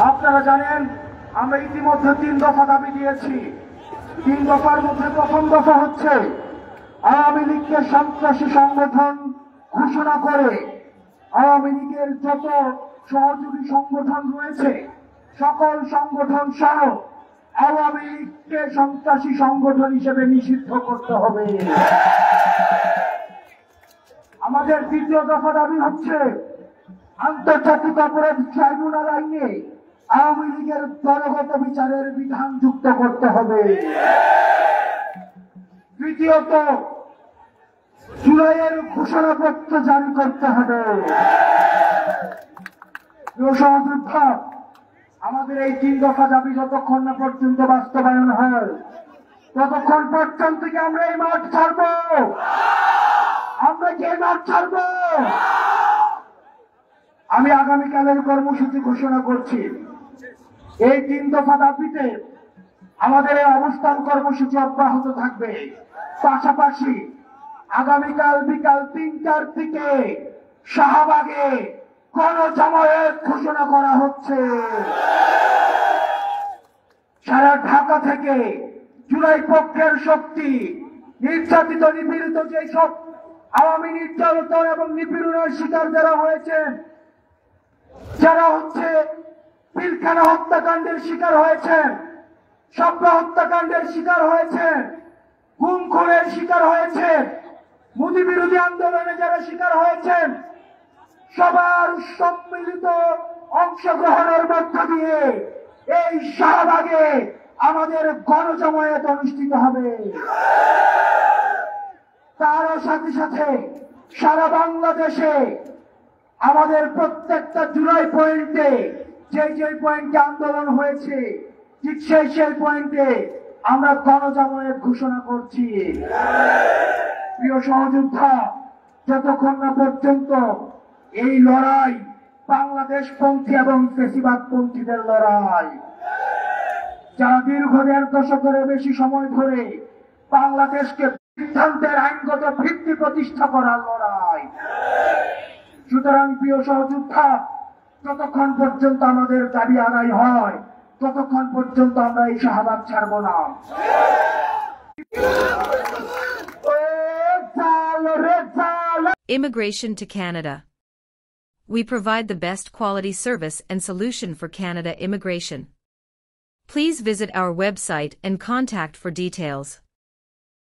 আপনারা জানেন আমরা ইতিমধ্যে 3 দফা দাবি দিয়েছি। 3 দফার মধ্যে প্রথম দফা হচ্ছে আওয়ামী লীগকে সন্ত্রাসী সংগঠন ঘোষণা করে আওয়ামী লীগের যত সহযোগী সংগঠন রয়েছে সকল সংগঠন সহ আওয়ামী লীগকে সন্ত্রাসী সংগঠন হিসেবে নিষিদ্ধ করতে হবে। আমাদের দ্বিতীয় দফা দাবি হচ্ছে আন্তর্জাতিক অপরাধ ট্রাইব্যুনাল আইনে আওয়ামী লীগের দলগত বিচারের বিধান যুক্ত করতে হবে। তৃতীয়ত জুলাইয়ের ঘোষণাপত্র জারি করতে হবে। সহযোদ্ধা, আমাদের এই 3 দফা দাবি যতক্ষণ না পর্যন্ত বাস্তবায়ন হয় ততক্ষণ পর্যন্ত কি আমরা এই মাঠ ছাড়বো? আমরা কি এই মাঠ ছাড়বো? আমি আগামীকালের কর্মসূচি ঘোষণা করছি। এই 3 দফা দাবিতে আমাদের এই অবস্থান কর্মসূচি অব্যাহত থাকবে। পাশাপাশি আগামীকাল বিকাল 3টার দিকে শাহবাগে গণজামায়াত ঘোষণা করা হচ্ছে। সারা ঢাকা থেকে জুলাই পক্ষের শক্তি নির্যাতিত নিপীড়িত যেসব আওয়ামী নির্যাতন এবং নিপীড়নের শিকার যারা হয়েছেন, যারা পিলখানা হত্যাকাণ্ডের শিকার হয়েছেন, শাপলা হত্যাকাণ্ডের শিকার হয়েছেন, গুম খুনের শিকার হয়েছেন, মোদী বিরোধী আন্দোলনে যারা শিকার হয়েছেন, সবার সম্মিলিত অংশগ্রহণের মধ্য দিয়ে এই শাহবাগে আমাদের গণজামায়াত অনুষ্ঠিত হবে। তার সাথে সাথে সারা বাংলাদেশে আমাদের প্রত্যেকটা জুলাই পয়েন্টে যে পয়েন্টে আন্দোলন হয়েছে ঠিক সেই পয়েন্টে আমরা গণজামায়াত ঘোষণা করছি। প্রিয় সহযোদ্ধা, যতক্ষণ না পর্যন্ত এই লড়াই বাংলাদেশপন্থী এবং ফ্যাসিবাদপন্থীদের লড়াই, যারা দীর্ঘ 1.5 দশকের বেশি সময় ধরে বাংলাদেশকে সিদ্ধান্তের আইনগত ভিত্তি প্রতিষ্ঠা করার লড়াই। সুতরাং প্রিয় সহযোদ্ধা, যতক্ষণ পর্যন্ত আমাদের দাবি আদায় হয় ততক্ষণ পর্যন্ত আমরা এই শাহবাগ ছাড়ব না। Immigration to Canada. We provide the best quality service and solution for Canada immigration. Please visit our website and contact for details.